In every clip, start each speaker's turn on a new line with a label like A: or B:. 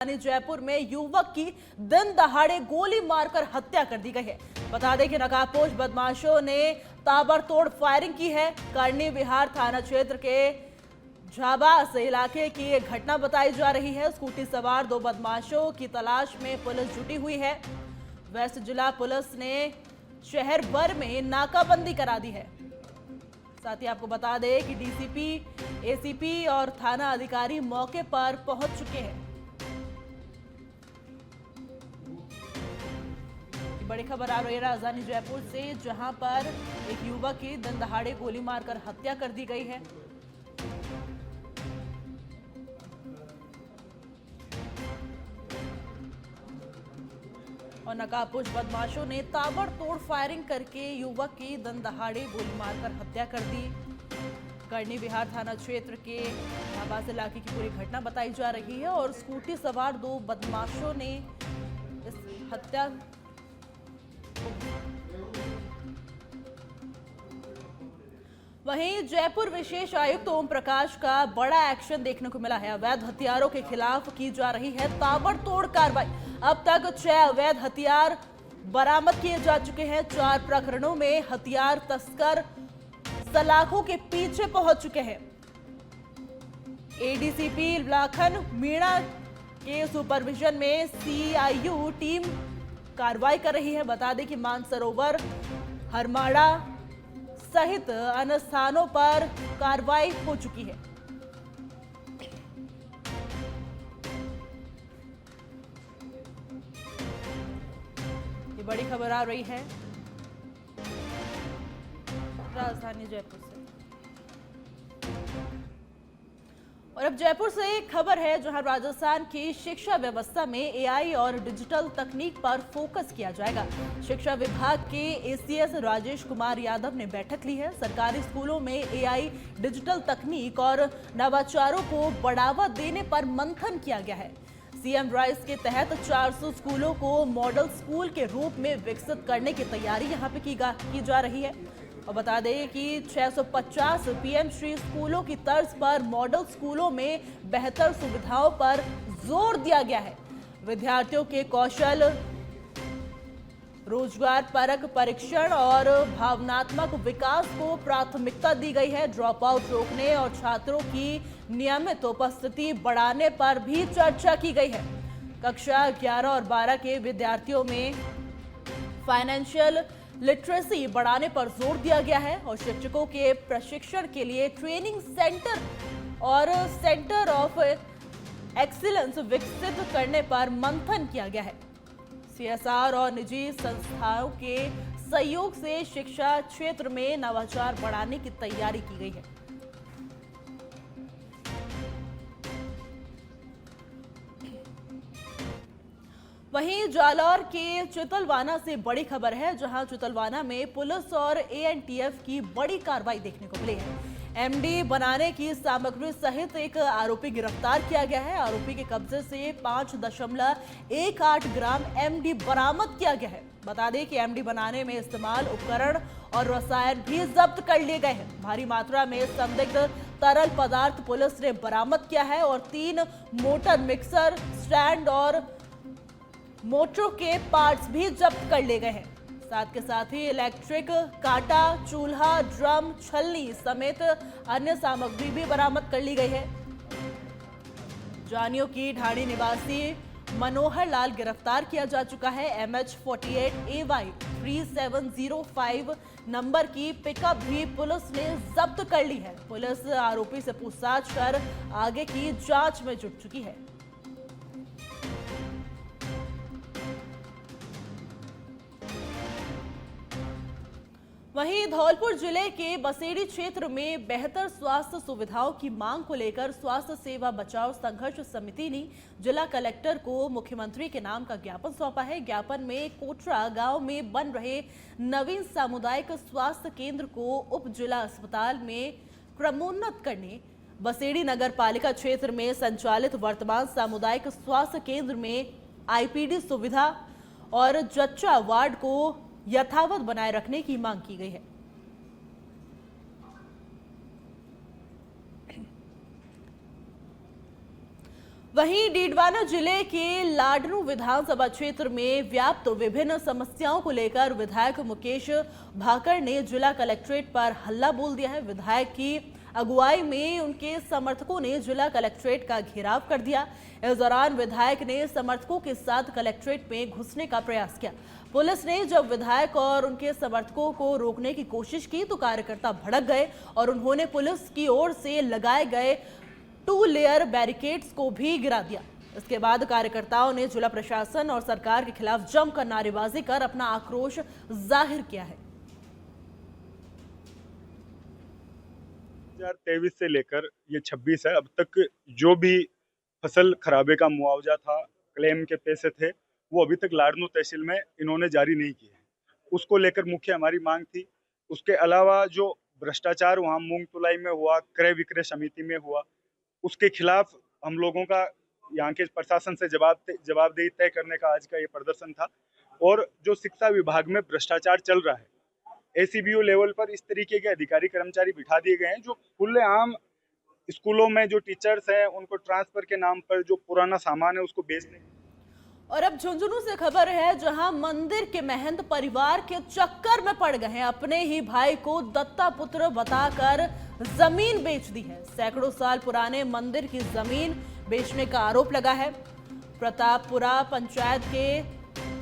A: जयपुर में युवक की दिन दहाड़े गोली मारकर हत्या कर दी गई है। बता दें कि नकाबपोश बदमाशों ने ताबड़तोड़ फायरिंग की है। करनी विहार थाना क्षेत्र के झाबास इलाके की ये घटना बताई जा रही है। स्कूटी सवार दो बदमाशों की तलाश में पुलिस जुटी हुई है। वेस्ट जिला पुलिस ने शहर भर में नाकाबंदी करा दी है। साथ ही आपको बता दें कि डीसीपी, एसीपी और थाना अधिकारी मौके पर पहुंच चुके हैं। बड़ी खबर आ रही है राजधानी जयपुर से, जहां पर एक युवक की दिन दहाड़े गोली मारकर हत्या कर दी गई है। और नकाबपोश बदमाशों ने ताबड़तोड़ फायरिंग करके युवक की दिन दहाड़े गोली मारकर हत्या कर दी। करनी विहार थाना क्षेत्र के आवास इलाके की पूरी घटना बताई जा रही है और स्कूटी सवार दो बदमाशों ने इस हत्या वहीं जयपुर विशेष आयुक्त ओम प्रकाश का बड़ा एक्शन देखने को मिला है। अवैध हथियारों के खिलाफ की जा रही है ताबड़तोड़ कार्रवाई। अब तक 6 अवैध हथियार बरामद किए जा चुके हैं। 4 प्रकरणों में हथियार तस्कर सलाखों के पीछे पहुंच चुके हैं। एडीसीपी लाखन मीणा के सुपरविजन में सीआईयू टीम कार्रवाई कर रही है। बता दें कि मानसरोवर, हरमाड़ा सहित अन्य स्थानों पर कार्रवाई हो चुकी है। ये बड़ी खबर आ रही है राजधानी जयपुर से। और अब जयपुर से एक खबर है जहां राजस्थान की शिक्षा व्यवस्था में एआई और डिजिटल तकनीक पर फोकस किया जाएगा। शिक्षा विभाग के एसीएस राजेश कुमार यादव ने बैठक ली है। सरकारी स्कूलों में एआई, डिजिटल तकनीक और नवाचारों को बढ़ावा देने पर मंथन किया गया है। सीएम राइज के तहत 400 स्कूलों को मॉडल स्कूल के रूप में विकसित करने की तैयारी यहां पे की जा रही है। और बता दें कि 650 पीएम श्री स्कूलों की तर्ज पर मॉडल स्कूलों में बेहतर सुविधाओं पर जोर दिया गया है। विद्यार्थियों के कौशल, रोजगार परक परीक्षण और भावनात्मक विकास को प्राथमिकता दी गई है। ड्रॉप आउट रोकने और छात्रों की नियमित उपस्थिति बढ़ाने पर भी चर्चा की गई है। कक्षा 11 और 12 के विद्यार्थियों में फाइनेंशियल लिटरेसी बढ़ाने पर जोर दिया गया है और शिक्षकों के प्रशिक्षण के लिए ट्रेनिंग सेंटर और सेंटर ऑफ एक्सीलेंस विकसित करने पर मंथन किया गया है। सीएसआर और निजी संस्थाओं के सहयोग से शिक्षा क्षेत्र में नवाचार बढ़ाने की तैयारी की गई है। वहीं जालौर के चितलवाना से बड़ी खबर है, जहां चितलवाना में पुलिस और एएनटीएफ की बड़ी कार्रवाई देखने को मिली है। एमडी बनाने की सामग्री सहित एक आरोपी गिरफ्तार किया गया है। आरोपी के कब्जे से 5.18 ग्राम एमडी बरामद किया गया है। बता दें कि एमडी बनाने में इस्तेमाल उपकरण और रसायन भी जब्त कर लिए गए हैं। भारी मात्रा में संदिग्ध तरल पदार्थ पुलिस ने बरामद किया है और 3 मोटर मिक्सर स्टैंड और मोटरों के पार्ट्स भी जब्त कर लिए गए हैं। साथ के साथ ही इलेक्ट्रिक काटा, चूल्हा, ड्रम, छलनी समेत अन्य सामग्री भी बरामद कर ली गई है। जानियों की ढाणी निवासी मनोहर लाल गिरफ्तार किया जा चुका है। MH48AY 3705 नंबर की पिकअप भी पुलिस ने जब्त कर ली है। पुलिस आरोपी से पूछताछ कर आगे की जांच में जुट चुकी है। वहीं धौलपुर जिले के बसेड़ी क्षेत्र में बेहतर स्वास्थ्य सुविधाओं की मांग को लेकर स्वास्थ्य सेवा बचाओ संघर्ष समिति ने जिला कलेक्टर को मुख्यमंत्री के नाम का ज्ञापन सौंपा है। ज्ञापन में कोटरा गांव में बन रहे नवीन सामुदायिक स्वास्थ्य केंद्र को उप जिला अस्पताल में क्रमोन्नत करने, बसेड़ी नगर पालिका क्षेत्र में संचालित वर्तमान सामुदायिक स्वास्थ्य केंद्र में आईपीडी सुविधा और जच्चा वार्ड को यथावत बनाए रखने की मांग की गई है। वहीं डीडवाना जिले के लाडनू विधानसभा क्षेत्र में व्याप्त विभिन्न समस्याओं को लेकर विधायक मुकेश भाकर ने जिला कलेक्ट्रेट पर हल्ला बोल दिया है। विधायक की अगुवाई में उनके समर्थकों ने जिला कलेक्ट्रेट का घेराव कर दिया। इस दौरान विधायक ने समर्थकों के साथ कलेक्ट्रेट में घुसने का प्रयास किया। पुलिस ने जब विधायक और उनके समर्थकों को रोकने की कोशिश की तो कार्यकर्ता भड़क गए और उन्होंने पुलिस की ओर से लगाए गए 2 लेयर बैरिकेड्स को भी गिरा दिया। इसके बाद कार्यकर्ताओं ने जिला प्रशासन और सरकार के खिलाफ जमकर नारेबाजी कर अपना आक्रोश जाहिर किया है।
B: 2023 से लेकर ये 26 है, अब तक जो भी फसल खराबे का मुआवजा था, क्लेम के पैसे थे, वो अभी तक लाडनू तहसील में इन्होंने जारी नहीं किए हैं। उसको लेकर मुख्य हमारी मांग थी। उसके अलावा जो भ्रष्टाचार वहाँ मूंग तुलाई में हुआ, क्रय विक्रय समिति में हुआ, उसके खिलाफ हम लोगों का यहाँ के प्रशासन से जवाबदेही तय करने का आज का ये प्रदर्शन था। और जो शिक्षा विभाग में भ्रष्टाचार चल रहा है, एसीबीओ लेवल पर इस तरीके के अधिकारी कर्मचारी बिठा दिए गए हैं जो खुलेआम स्कूलों में जो टीचर्स हैं उनको ट्रांसफर के नाम पर जो पुराना सामान है उसको बेचने।
A: और अब झुंझुनू से खबर है, जहां मंदिर के महंत परिवार के चक्कर में पड़ गए हैं। अपने ही भाई को दत्ता पुत्र बताकर जमीन बेच दी है। सैकड़ों साल पुराने मंदिर की जमीन बेचने का आरोप लगा है। प्रतापपुरा पंचायत के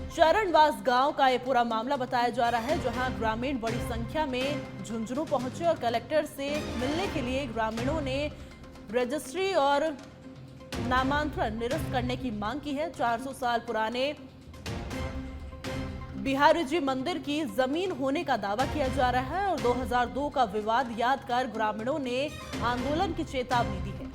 A: चरणवास गांव का ये पूरा मामला बताया जा रहा है, जहां ग्रामीण बड़ी संख्या में झुंझुनू पहुंचे और कलेक्टर से मिलने के लिए ग्रामीणों ने रजिस्ट्री और नामांतरण निरस्त करने की मांग की है। 400 साल पुराने बिहारी जी मंदिर की जमीन होने का दावा किया जा रहा है और 2002 का विवाद याद कर ग्रामीणों ने आंदोलन की चेतावनी दी है।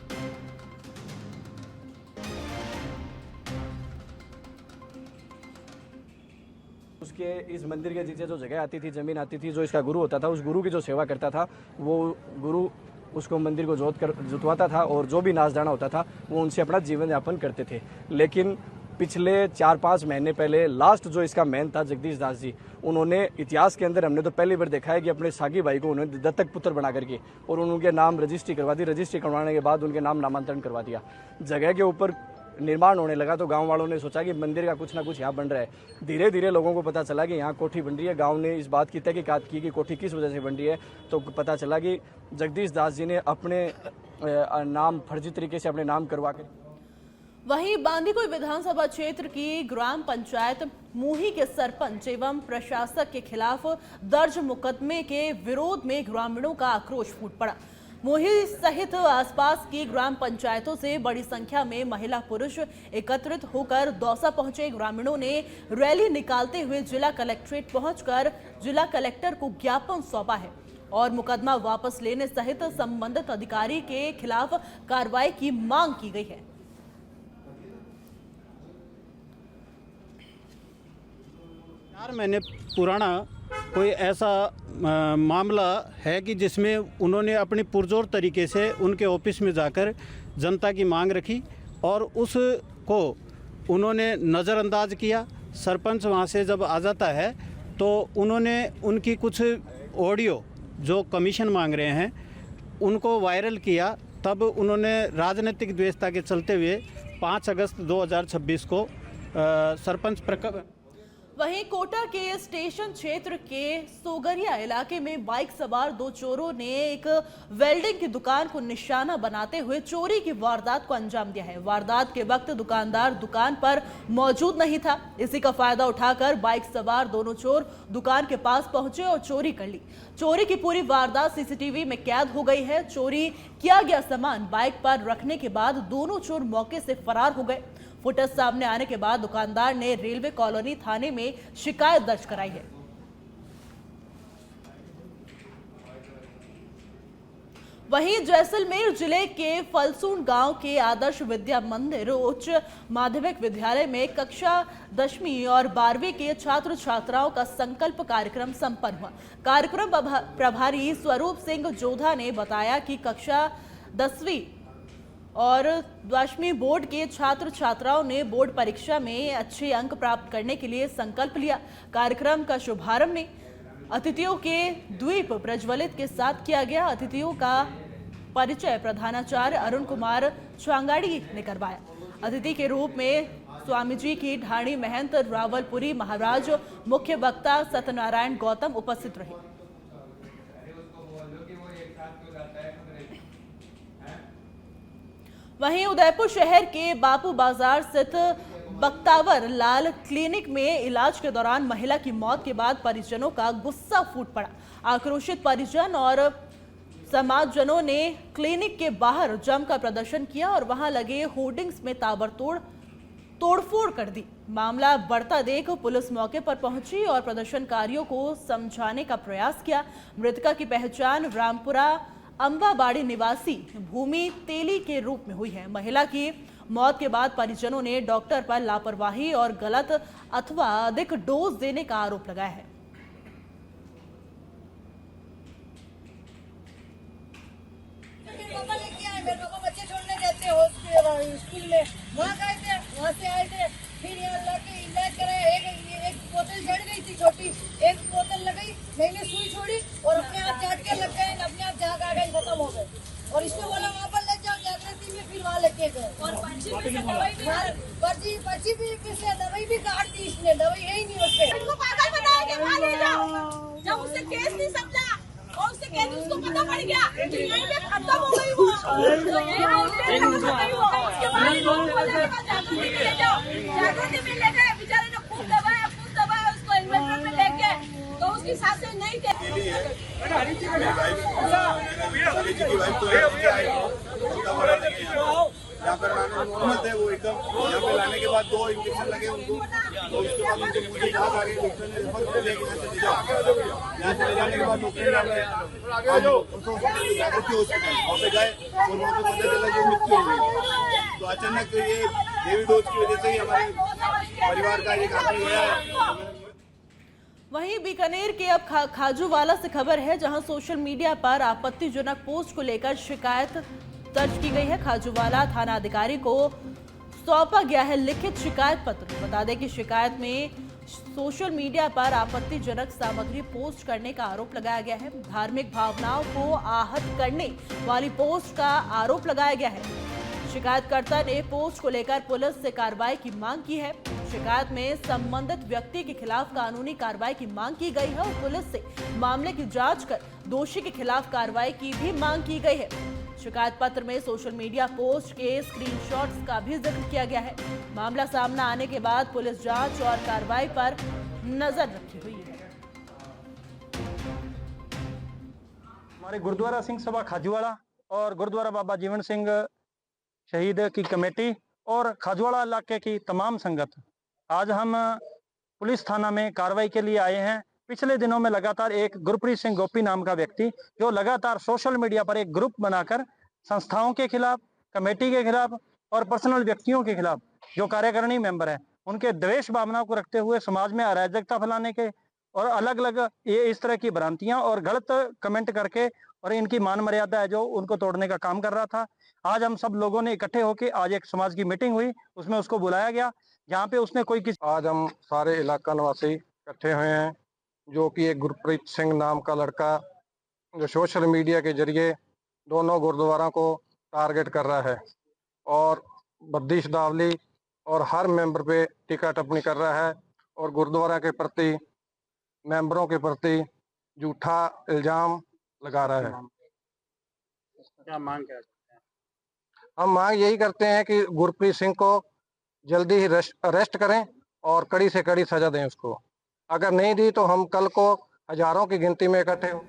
C: उसके इस मंदिर के नीचे जो जगह आती थी, जमीन आती थी, जो इसका गुरु होता था, उस गुरु की जो सेवा करता था, वो गुरु उसको मंदिर को जुतवाता था और जो भी नाच गाना होता था वो उनसे अपना जीवन यापन करते थे। लेकिन पिछले 4-5 महीने पहले लास्ट जो इसका मैन था जगदीश दास जी, उन्होंने इतिहास के अंदर हमने तो पहली बार देखा है कि अपने सागी भाई को उन्होंने दत्तक पुत्र बना करके और उनके नाम रजिस्ट्री करवा दी। रजिस्ट्री करवाने के बाद उनके नाम नामांतरण करवा दिया। जगह के ऊपर निर्माण होने लगा तो गांव वालों ने सोचा कि मंदिर का कुछ ना कुछ यहाँ बन रहा है। धीरे धीरे लोगों को पता चला कि यहाँ कोठी बन रही है। गांव ने इस बात की तहकीकात की कि कोठी किस वजह से बन रही है, तो पता चला कि जगदीश दास जी ने अपने नाम फर्जी तरीके से अपने नाम करवा के।
A: वहीं बांदीकुई विधानसभा क्षेत्र की ग्राम पंचायत मुही के सरपंच एवं प्रशासक के खिलाफ दर्ज मुकदमे के विरोध में ग्रामीणों का आक्रोश फूट पड़ा। मुही सहित आसपास की ग्राम पंचायतों से बड़ी संख्या में महिला पुरुष एकत्रित होकर दौसा पहुंचे। ग्रामीणों ने रैली निकालते हुए जिला कलेक्ट्रेट पहुंचकर जिला कलेक्टर को ज्ञापन सौंपा है और मुकदमा वापस लेने सहित संबंधित अधिकारी के खिलाफ कार्रवाई की मांग की गई है।
D: महीने पुराना कोई ऐसा मामला है कि जिसमें उन्होंने अपनी पुरजोर तरीके से उनके ऑफिस में जाकर जनता की मांग रखी और उसको उन्होंने नज़रअंदाज किया। सरपंच वहाँ से जब आ जाता है तो उन्होंने उनकी कुछ ऑडियो जो कमीशन मांग रहे हैं उनको वायरल किया। तब उन्होंने राजनीतिक द्वेषता के चलते हुए 5 अगस्त 2026 को सरपंच
A: वहीं कोटा के स्टेशन क्षेत्र के सोगरिया इलाके में बाइक सवार 2 चोरों ने एक वेल्डिंग की दुकान को निशाना बनाते हुए चोरी की वारदात को अंजाम दिया है। वारदात के वक्त दुकानदार दुकान पर मौजूद नहीं था। इसी का फायदा उठाकर बाइक सवार दोनों चोर दुकान के पास पहुंचे और चोरी कर ली। चोरी की पूरी वारदात सीसीटीवी में कैद हो गई है। चोरी किया गया सामान बाइक पर रखने के बाद दोनों चोर मौके से फरार हो गए। फुटेज सामने आने के बाद दुकानदार ने रेलवे कॉलोनी थाने में शिकायत दर्ज कराई है। वहीं जैसलमेर जिले के फलसून गांव के आदर्श विद्या मंदिर उच्च माध्यमिक विद्यालय में कक्षा 10वीं और 12वीं के छात्र छात्राओं का संकल्प कार्यक्रम संपन्न हुआ। कार्यक्रम प्रभारी स्वरूप सिंह जोधा ने बताया कि कक्षा 10वीं और 12वीं बोर्ड के छात्र छात्राओं ने बोर्ड परीक्षा में अच्छे अंक प्राप्त करने के लिए संकल्प लिया। कार्यक्रम का शुभारंभ में अतिथियों के द्वीप प्रज्वलित के साथ किया गया। अतिथियों का परिचय प्रधानाचार्य अरुण कुमार छांगाड़ी ने करवाया। अतिथि के रूप में स्वामी जी की ढाणी महंत रावलपुरी महाराज, मुख्य वक्ता सत्यनारायण गौतम उपस्थित रहे। वहीं उदयपुर शहर के बापू बाजार स्थित बख्तावर लाल क्लिनिक में इलाज के दौरान महिला की मौत के बाद परिजनों का गुस्सा फूट पड़ा। आक्रोशित परिजन और समाजजनों ने क्लिनिक के बाहर जमकर प्रदर्शन किया और वहां लगे होर्डिंग्स में ताबड़तोड़ तोड़फोड़ कर दी। मामला बढ़ता देख पुलिस मौके पर पहुंची और प्रदर्शनकारियों को समझाने का प्रयास किया। मृतका की पहचान रामपुरा अंबाबाड़ी निवासी भूमि तेली के रूप में हुई है। महिला की मौत के बाद परिजनों ने डॉक्टर पर लापरवाही और गलत अथवा अधिक डोज देने का आरोप लगाया है।
E: बच्चे छोड़ने जाते हो स्कूल में, वहाँ गए थे, वहाँ से आए थे, फिर यहाँ लाके इलाज कराया। एक बोतल जड़ गई थी छोटी, एक बोतल लगाई, मैंने सुई छोड़ी और अपने आप चाट के लग गए, अपने आप झाग आ गए, खत्म हो गए। और इसने बोला वहाँ पर लग जाओ जागृति में, फिर वहाँ लेके गए। और पर्ची भी किसी दवाई भी काट दी इसने, दवाई है ही नहीं उससे।
F: उसको पागल बनाया कि वहाँ ले जाओ, जब उससे केस नहीं समझा और उससे केस उसको पता पड़ गया कि यहीं पे खत्म हो गई वो, तो यहीं पे खत्म हो गई वो। उसके बाद जागृति में ले जाओ, जागृति में ले गए, बेचारे ने खूब दबाया उसको इन्वेंटर में लेके, तो उसकी सांसें नहीं थे।
G: यहाँ पर नॉर्मल थे, वो एकदम यहाँ पे लाने के बाद 2 इंजेक्शन लगे उनको, तो उसके बाद उनको पूरी घास आ गई। डॉक्टर ने रेफर कर दिया कि यहाँ से ले जाने के बाद डॉक्टर ने जागृति हॉस्पिटल वहाँ पे गए और वहाँ पे पता चला कि मृत्यु हो गई। तो अचानक ये हेवी डोज की वजह से ही हमारे परिवार का एक आदमी गया है।
A: वहीं बीकानेर के अब खाजूवाला से खबर है, जहां सोशल मीडिया पर आपत्तिजनक पोस्ट को लेकर शिकायत दर्ज की गई है। खाजूवाला थाना अधिकारी को सौंपा गया है लिखित शिकायत पत्र। बता दें कि शिकायत में सोशल मीडिया पर आपत्तिजनक सामग्री पोस्ट करने का आरोप लगाया गया है। धार्मिक भावनाओं को आहत करने वाली पोस्ट का आरोप लगाया गया है। शिकायतकर्ता ने पोस्ट को लेकर पुलिस से कार्रवाई की मांग की है। शिकायत में संबंधित व्यक्ति के खिलाफ कानूनी कार्रवाई की मांग की गई है और पुलिस से मामले की जांच कर दोषी के खिलाफ कार्रवाई की भी मांग की गई है। शिकायत पत्र में सोशल मीडिया पोस्ट के स्क्रीनशॉट्स का भी जिक्र किया गया है। मामला सामने आने के बाद पुलिस जांच और कार्रवाई पर नजर रखी हुई है।
H: हमारे गुरुद्वारा सिंह सभा खाजूवाड़ा और गुरुद्वारा बाबा जीवन सिंह शहीद की कमेटी और खाजूवाड़ा इलाके की तमाम संगत आज हम पुलिस थाना में कार्रवाई के लिए आए हैं। पिछले दिनों में लगातार एक गुरप्रीत सिंह गोपी नाम का व्यक्ति जो लगातार सोशल मीडिया पर एक ग्रुप बनाकर संस्थाओं के खिलाफ, कमेटी के खिलाफ और पर्सनल व्यक्तियों के खिलाफ जो कार्यकारिणी मेंबर है उनके द्वेष भावना को रखते हुए समाज में अराजकता फैलाने के और अलग अलग ये इस तरह की भ्रांतियां और गलत कमेंट करके और इनकी मान मर्यादा है जो उनको तोड़ने का काम कर रहा था। आज हम सब लोगों ने इकट्ठे होकर आज एक समाज की मीटिंग हुई, उसमें उसको बुलाया गया जहाँ पे उसने कोई किसी
I: आज हम सारे इलाका निवासी इकट्ठे हुए हैं जो कि एक गुरप्रीत सिंह नाम का लड़का जो सोशल मीडिया के जरिए दोनों गुरुद्वारों को टारगेट कर रहा है और बद्दी शब्दावली और हर मेंबर पे टीका टिप्पणी कर रहा है और गुरुद्वारा के प्रति, मेंबरों के प्रति झूठा इल्जाम लगा रहा है।
D: क्या मांग क्या करते हैं?
I: हम मांग यही करते हैं कि गुरप्रीत सिंह को जल्दी ही अरेस्ट करें और कड़ी से कड़ी सजा दें उसको। अगर नहीं दी तो हम कल को हजारों की गिनती में इकट्ठे हों।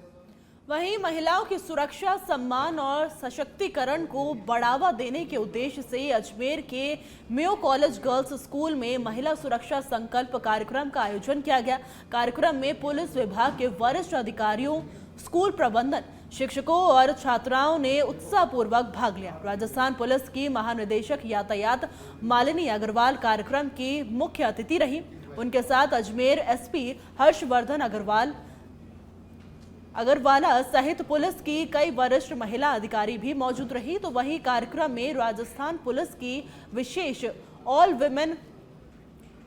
A: वहीं महिलाओं की सुरक्षा, सम्मान और सशक्तिकरण को बढ़ावा देने के उद्देश्य से अजमेर के मेयो कॉलेज गर्ल्स स्कूल में महिला सुरक्षा संकल्प कार्यक्रम का आयोजन किया गया। कार्यक्रम में पुलिस विभाग के वरिष्ठ अधिकारियों, स्कूल प्रबंधन, शिक्षकों और छात्राओं ने उत्साहपूर्वक भाग लिया। राजस्थान पुलिस की महानिदेशक यातायात मालिनी अग्रवाल कार्यक्रम की मुख्य अतिथि रही। उनके साथ अजमेर एसपी हर्षवर्धन अग्रवाला सहित पुलिस की कई वरिष्ठ महिला अधिकारी भी मौजूद रही। तो वहीं कार्यक्रम में राजस्थान पुलिस की विशेष all women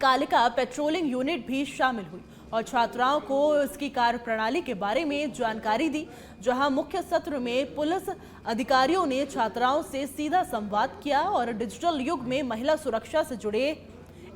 A: Kalika patrolling unit भी शामिल हुई। और छात्राओं को इसकी कार्यप्रणाली के बारे में जानकारी दी। जहां मुख्य सत्र में पुलिस अधिकारियों ने छात्राओं से सीधा संवाद किया और डिजिटल युग में महिला सुरक्षा से जुड़े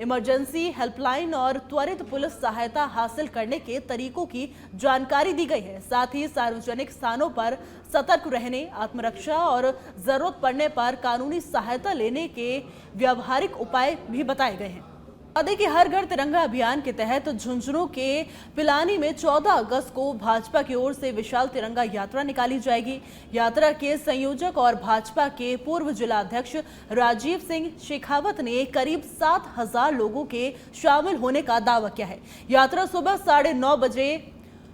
A: इमरजेंसी हेल्पलाइन और त्वरित पुलिस सहायता हासिल करने के तरीकों की जानकारी दी गई है। साथ ही सार्वजनिक स्थानों पर सतर्क रहने, आत्मरक्षा और जरूरत पड़ने पर कानूनी सहायता लेने के व्यावहारिक उपाय भी बताए गए हैं। देखिए, हर घर तिरंगा अभियान के तहत झुंझुनू के पिलानी में 14 अगस्त को भाजपा की ओर से विशाल तिरंगा यात्रा निकाली जाएगी। यात्रा के संयोजक और भाजपा के पूर्व जिला अध्यक्ष राजीव सिंह शेखावत ने करीब 7,000 लोगों के शामिल होने का दावा किया है। यात्रा सुबह 9:30 बजे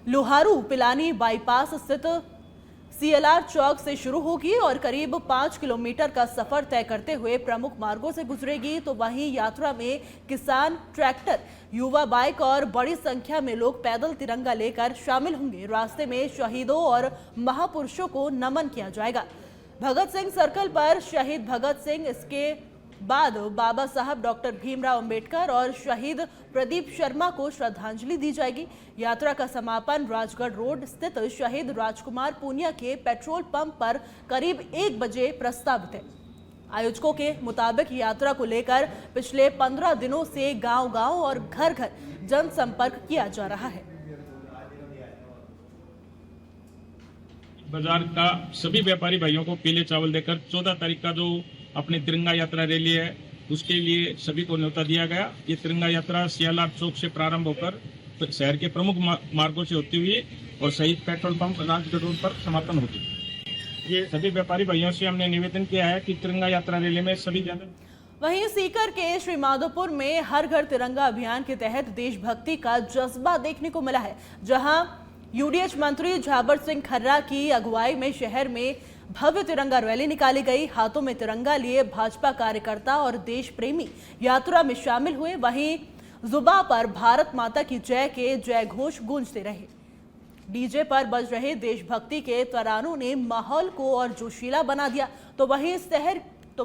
A: लोहारू पिलानी बाईपास स्थित CLR चौक से शुरू होगी और करीब 5 किलोमीटर का सफर तय करते हुए प्रमुख मार्गों से गुजरेगी। तो वहीं यात्रा में किसान, ट्रैक्टर, युवा बाइक और बड़ी संख्या में लोग पैदल तिरंगा लेकर शामिल होंगे। रास्ते में शहीदों और महापुरुषों को नमन किया जाएगा। भगत सिंह सर्कल पर शहीद भगत सिंह, इसके बाद बाबा साहब डॉक्टर भीमराव अंबेडकर और शहीद प्रदीप शर्मा को श्रद्धांजलि दी जाएगी। यात्रा का समापन राजगढ़ रोड स्थित शहीद राजकुमार पूनिया के पेट्रोल पंप पर करीब 1 बजे प्रस्तावित है। आयोजकों के मुताबिक यात्रा को लेकर पिछले 15 दिनों से गांव-गांव और घर-घर जनसंपर्क किया जा रहा है।
J: बाजार का सभी व्यापारी भाइयों को पीले चावल देकर 14 तारीख का जो अपनी तिरंगा यात्रा रैली है उसके लिए सभी को न्योता दिया गया। ये तिरंगा यात्रा CLR चौक से प्रारंभ होकर शहर के प्रमुख मार्गों से होती हुई और शहीद पेट्रोल पंप राजगढ़ रोड पर समापन होती है। ये सभी व्यापारी भाइयों से हमने निवेदन किया है कि तिरंगा यात्रा रैली में सभी
A: वहीं सीकर के श्री माधोपुर में हर घर तिरंगा अभियान के तहत देशभक्ति का जज्बा देखने को मिला है। जहां UDH मंत्री झाबर सिंह खर्रा की अगुवाई में शहर में भव्य तिरंगा रैली निकाली गई। हाथों में तिरंगा लिए भाजपा कार्यकर्ता और देश प्रेमी यात्रा में शामिल हुए। वहीं जुबा पर भारत माता की जय के जय घोष गूंजते रहे। डीजे पर बज रहे देशभक्ति के तरानों ने माहौल को और जोशीला बना दिया। तो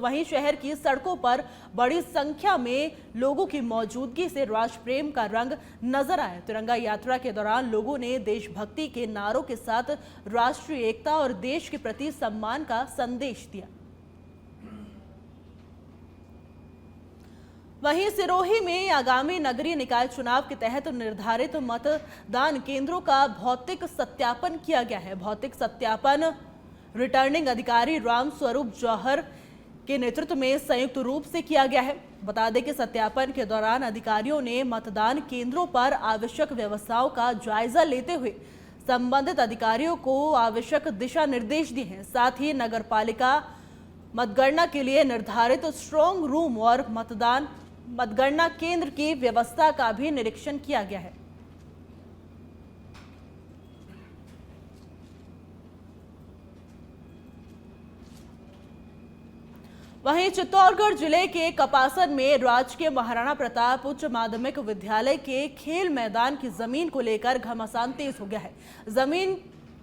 A: वहीं शहर की सड़कों पर बड़ी संख्या में लोगों की मौजूदगी से राष्ट्र प्रेम का रंग नजर आया। तिरंगा यात्रा के दौरान लोगों ने देशभक्ति के नारों के साथ राष्ट्रीय एकता और देश के प्रति सम्मान का संदेश दिया। वहीं सिरोही में आगामी नगरीय निकाय चुनाव के तहत निर्धारित मतदान केंद्रों का भौतिक सत्यापन किया गया है। भौतिक सत्यापन रिटर्निंग अधिकारी राम स्वरूप जौहर के नेतृत्व में संयुक्त रूप से किया गया है। बता दें कि सत्यापन के दौरान अधिकारियों ने मतदान केंद्रों पर आवश्यक व्यवस्थाओं का जायजा लेते हुए संबंधित अधिकारियों को आवश्यक दिशा निर्देश दिए हैं। साथ ही नगरपालिका मतगणना के लिए निर्धारित स्ट्रांग रूम और मतगणना केंद्र की व्यवस्था का भी निरीक्षण किया गया है। वहीं चित्तौड़गढ़ जिले के कपासन में राजकीय महाराणा प्रताप उच्च माध्यमिक विद्यालय के खेल मैदान की जमीन को लेकर घमासान तेज हो गया है। जमीन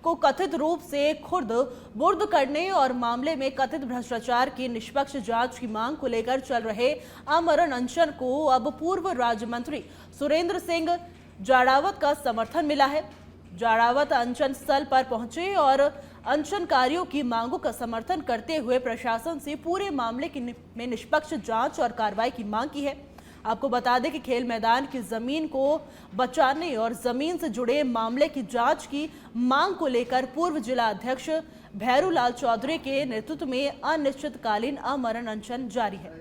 A: को कथित रूप से खुर्द बुर्द करने और मामले में कथित भ्रष्टाचार की निष्पक्ष जांच की मांग को लेकर चल रहे आमरण अनशन को अब पूर्व राज्य मंत्री सुरेंद्र सिंह जाड़ावत का समर्थन मिला है। जाड़ावत अनशन स्थल पर पहुंचे और अनशनकारियों की मांगों का समर्थन करते हुए प्रशासन से पूरे मामले में निष्पक्ष जांच और कार्रवाई की मांग की है। आपको बता दें कि खेल मैदान की जमीन को बचाने और जमीन से जुड़े मामले की जांच की मांग को लेकर पूर्व जिला अध्यक्ष भैरूलाल चौधरी के नेतृत्व में अनिश्चितकालीन आमरण अनशन जारी है।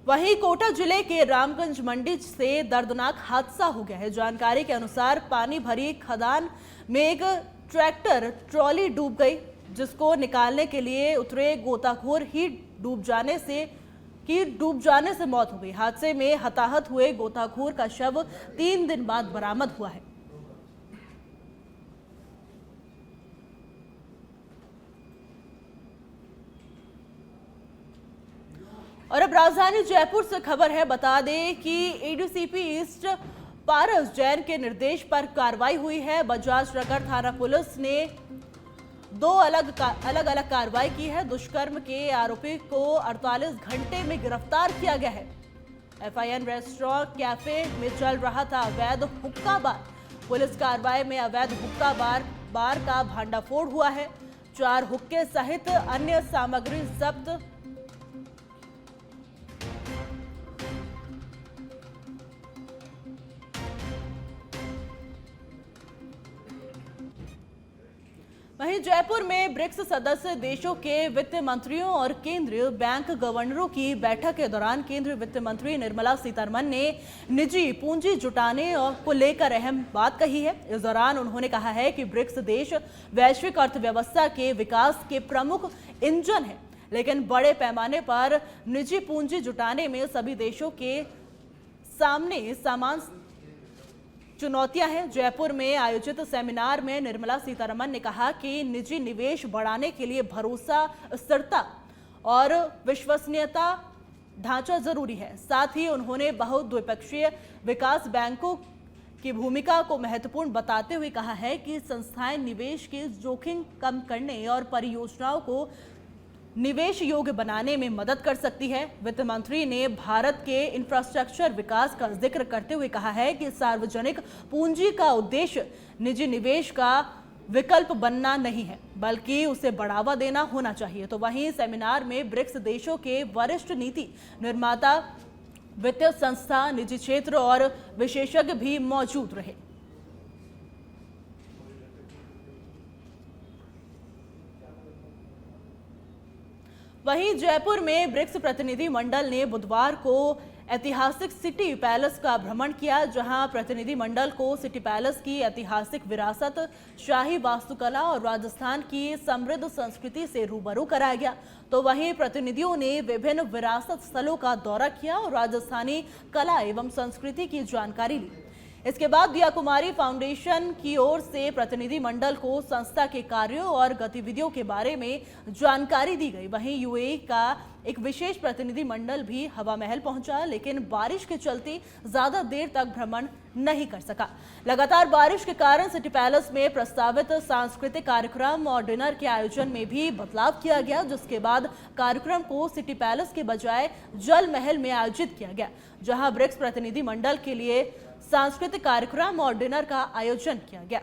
A: वहीं कोटा जिले के रामगंज मंडी से दर्दनाक हादसा हो गया है। जानकारी के अनुसार पानी भरी खदान में एक ट्रैक्टर ट्रॉली डूब गई, जिसको निकालने के लिए उतरे गोताखोर ही डूब जाने से मौत हो गई। हादसे में हताहत हुए गोताखोर का शव 3 दिन बाद बरामद हुआ है। और अब राजधानी जयपुर से खबर है। बता दें कि ADCP ईस्ट पारस जैन के निर्देश पर कार्रवाई हुई है। बजाज नगर थाना पुलिस ने 2 अलग अलग कार्रवाई की है। दुष्कर्म के आरोपी को 48 घंटे में गिरफ्तार किया गया है। FIN रेस्टोरेंट कैफे में चल रहा था अवैध हुक्का बार। पुलिस कार्रवाई में अवैध हुक्का बार का भांडाफोड़ हुआ है। 4 हुक्के सहित अन्य सामग्री जब्त। वहीं जयपुर में ब्रिक्स सदस्य देशों के वित्त मंत्रियों और केंद्रीय बैंक गवर्नरों की बैठक के दौरान केंद्रीय वित्त मंत्री निर्मला सीतारमण ने निजी पूंजी जुटाने को लेकर अहम बात कही है। इस दौरान उन्होंने कहा है कि ब्रिक्स देश वैश्विक अर्थव्यवस्था के विकास के प्रमुख इंजन है, लेकिन बड़े पैमाने पर निजी पूंजी जुटाने में सभी देशों के सामने समान चुनौतियां हैं। जयपुर में आयोजित सेमिनार में निर्मला सीतारमण ने कहा कि निजी निवेश बढ़ाने के लिए भरोसा, स्थिरता और विश्वसनीयता ढांचा जरूरी है। साथ ही उन्होंने बहुद्विपक्षीय विकास बैंकों की भूमिका को महत्वपूर्ण बताते हुए कहा है कि संस्थाएं निवेश के जोखिम कम करने और परियोजनाओं को निवेश योग्य बनाने में मदद कर सकती है। वित्त मंत्री ने भारत के इंफ्रास्ट्रक्चर विकास का जिक्र करते हुए कहा है कि सार्वजनिक पूंजी का उद्देश्य निजी निवेश का विकल्प बनना नहीं है, बल्कि उसे बढ़ावा देना होना चाहिए। तो वहीं सेमिनार में ब्रिक्स देशों के वरिष्ठ नीति निर्माता, वित्तीय संस्था, निजी क्षेत्र और विशेषज्ञ भी मौजूद रहे। वहीं जयपुर में ब्रिक्स प्रतिनिधि मंडल ने बुधवार को ऐतिहासिक सिटी पैलेस का भ्रमण किया, जहां प्रतिनिधि मंडल को सिटी पैलेस की ऐतिहासिक विरासत, शाही वास्तुकला और राजस्थान की समृद्ध संस्कृति से रूबरू कराया गया। तो वहीं प्रतिनिधियों ने विभिन्न विरासत स्थलों का दौरा किया और राजस्थानी कला एवं संस्कृति की जानकारी ली। इसके बाद दिया कुमारी फाउंडेशन की ओर से प्रतिनिधि मंडल को संस्था के कार्यों और गतिविधियों के बारे में जानकारी दी गई। वहीं यूएई का एक विशेष प्रतिनिधि मंडल भी हवा महल पहुंचा, लेकिन बारिश के चलते ज्यादा देर तक भ्रमण नहीं कर सका। लगातार बारिश के कारण सिटी पैलेस में प्रस्तावित सांस्कृतिक कार्यक्रम और डिनर के आयोजन में भी बदलाव किया गया, जिसके बाद कार्यक्रम को सिटी पैलेस के बजाय जल महल में आयोजित किया गया, जहां ब्रिक्स प्रतिनिधि मंडल के लिए सांस्कृतिक कार्यक्रम और डिनर का आयोजन किया गया।